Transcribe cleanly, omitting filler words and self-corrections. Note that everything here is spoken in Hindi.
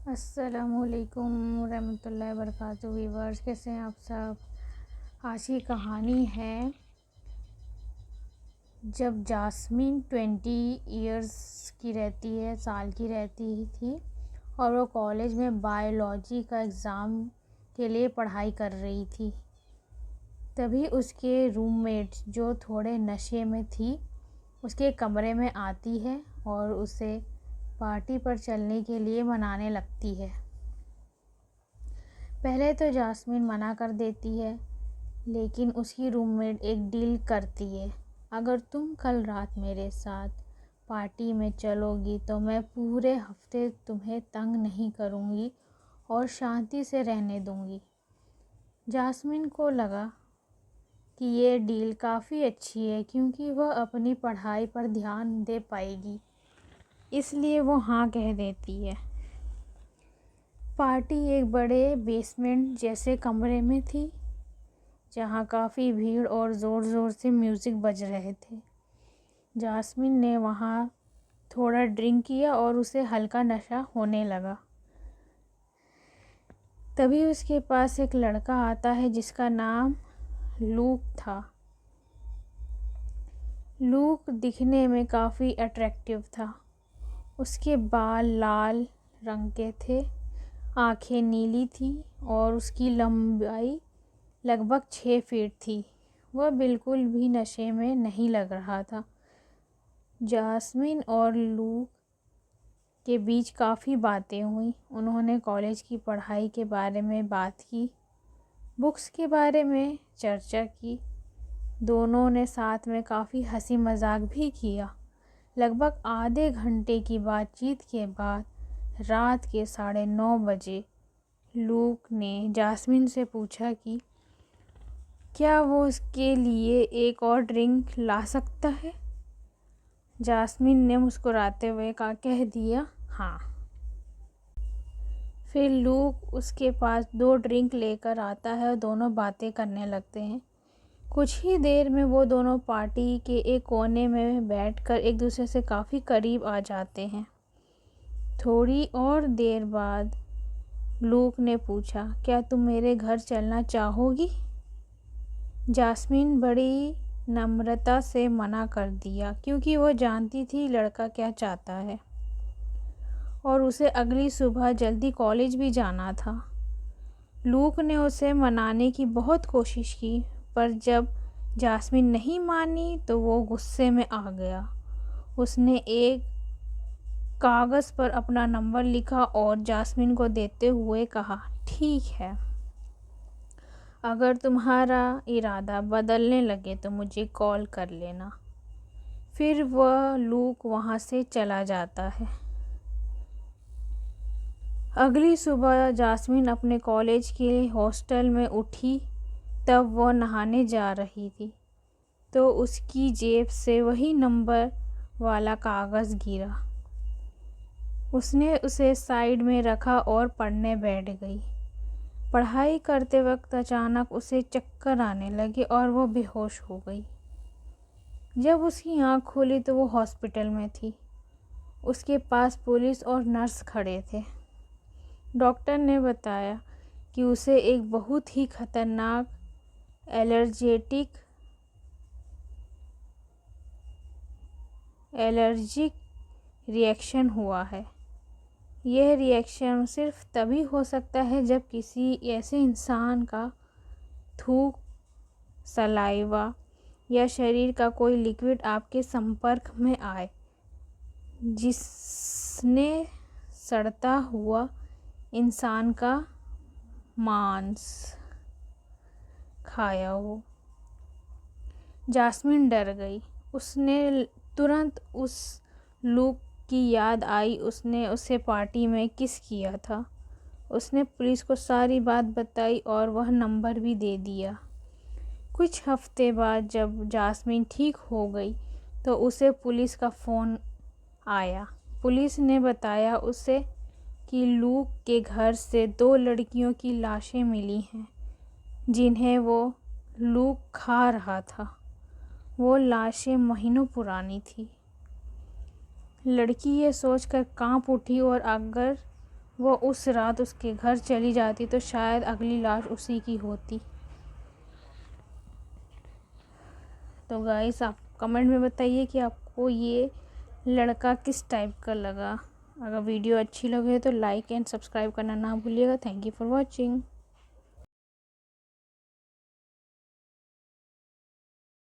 अस्सलामुअलैकुम रहमतुल्लाहि वबरकातुहू। वीवर्स, कैसे हैं आप सब। आज की कहानी है जब जास्मिन 20 इयर्स की रहती है, साल की रहती थी और वो कॉलेज में बायोलॉजी का एग्ज़ाम के लिए पढ़ाई कर रही थी। तभी उसके रूममेट जो थोड़े नशे में थी उसके कमरे में आती है और उसे पार्टी पर चलने के लिए मनाने लगती है। पहले तो जास्मिन मना कर देती है, लेकिन उसकी रूममेट एक डील करती है। अगर तुम कल रात मेरे साथ पार्टी में चलोगी तो मैं पूरे हफ्ते तुम्हें तंग नहीं करूँगी और शांति से रहने दूँगी। जास्मिन को लगा कि ये डील काफ़ी अच्छी है क्योंकि वह अपनी पढ़ाई पर ध्यान दे पाएगी, इसलिए वो हाँ कह देती है। पार्टी एक बड़े बेसमेंट जैसे कमरे में थी, जहाँ काफ़ी भीड़ और ज़ोर ज़ोर से म्यूज़िक बज रहे थे। जास्मिन ने वहाँ थोड़ा ड्रिंक किया और उसे हल्का नशा होने लगा। तभी उसके पास एक लड़का आता है जिसका नाम लूक था। लूक दिखने में काफ़ी अट्रैक्टिव था। उसके बाल लाल रंग के थे, आंखें नीली थीं और उसकी लंबाई लगभग 6 फीट थी। वह बिल्कुल भी नशे में नहीं लग रहा था। जास्मिन और लूक के बीच काफ़ी बातें हुई। उन्होंने कॉलेज की पढ़ाई के बारे में बात की, बुक्स के बारे में चर्चा की। दोनों ने साथ में काफ़ी हंसी मजाक भी किया। लगभग आधे घंटे की बातचीत के बाद रात के 9:30 बजे लूक ने जास्मिन से पूछा कि क्या वो उसके लिए एक और ड्रिंक ला सकता है। जास्मिन ने मुस्कुराते हुए कह दिया हाँ। फिर लूक उसके पास 2 ड्रिंक लेकर आता है और दोनों बातें करने लगते हैं। कुछ ही देर में वो दोनों पार्टी के एक कोने में बैठकर एक दूसरे से काफ़ी करीब आ जाते हैं। थोड़ी और देर बाद लूक ने पूछा, क्या तुम मेरे घर चलना चाहोगी। जास्मिन बड़ी नम्रता से मना कर दिया क्योंकि वो जानती थी लड़का क्या चाहता है और उसे अगली सुबह जल्दी कॉलेज भी जाना था। लूक ने उसे मनाने की बहुत कोशिश की, पर जब जास्मिन नहीं मानी तो वो गुस्से में आ गया। उसने एक कागज़ पर अपना नंबर लिखा और जास्मिन को देते हुए कहा, ठीक है, अगर तुम्हारा इरादा बदलने लगे तो मुझे कॉल कर लेना। फिर वह लूक वहाँ से चला जाता है। अगली सुबह जास्मिन अपने कॉलेज के हॉस्टल में उठी। तब वह नहाने जा रही थी तो उसकी जेब से वही नंबर वाला कागज़ गिरा। उसने उसे साइड में रखा और पढ़ने बैठ गई। पढ़ाई करते वक्त अचानक उसे चक्कर आने लगे और वो बेहोश हो गई। जब उसकी आँख खुली तो वो हॉस्पिटल में थी। उसके पास पुलिस और नर्स खड़े थे। डॉक्टर ने बताया कि उसे एक बहुत ही खतरनाक एलर्जिक रिएक्शन हुआ है। यह रिएक्शन सिर्फ तभी हो सकता है जब किसी ऐसे इंसान का थूक, सलाइवा या शरीर का कोई लिक्विड आपके संपर्क में आए जिसने सड़ता हुआ इंसान का मांस खाया हो। जास्मिन डर गई। उसने तुरंत उस लूक की याद आई, उसने उसे पार्टी में किस किया था। उसने पुलिस को सारी बात बताई और वह नंबर भी दे दिया। कुछ हफ्ते बाद जब जास्मिन ठीक हो गई तो उसे पुलिस का फ़ोन आया। पुलिस ने बताया उसे कि लूक के घर से 2 लड़कियों की लाशें मिली हैं जिन्हें वो लूक खा रहा था। वो लाशें महीनों पुरानी थी। लड़की ये सोचकर कांप उठी और अगर वो उस रात उसके घर चली जाती तो शायद अगली लाश उसी की होती। तो गाइस आप कमेंट में बताइए कि आपको ये लड़का किस टाइप का लगा। अगर वीडियो अच्छी लगे तो लाइक एंड सब्सक्राइब करना ना भूलिएगा। Thank you for watching.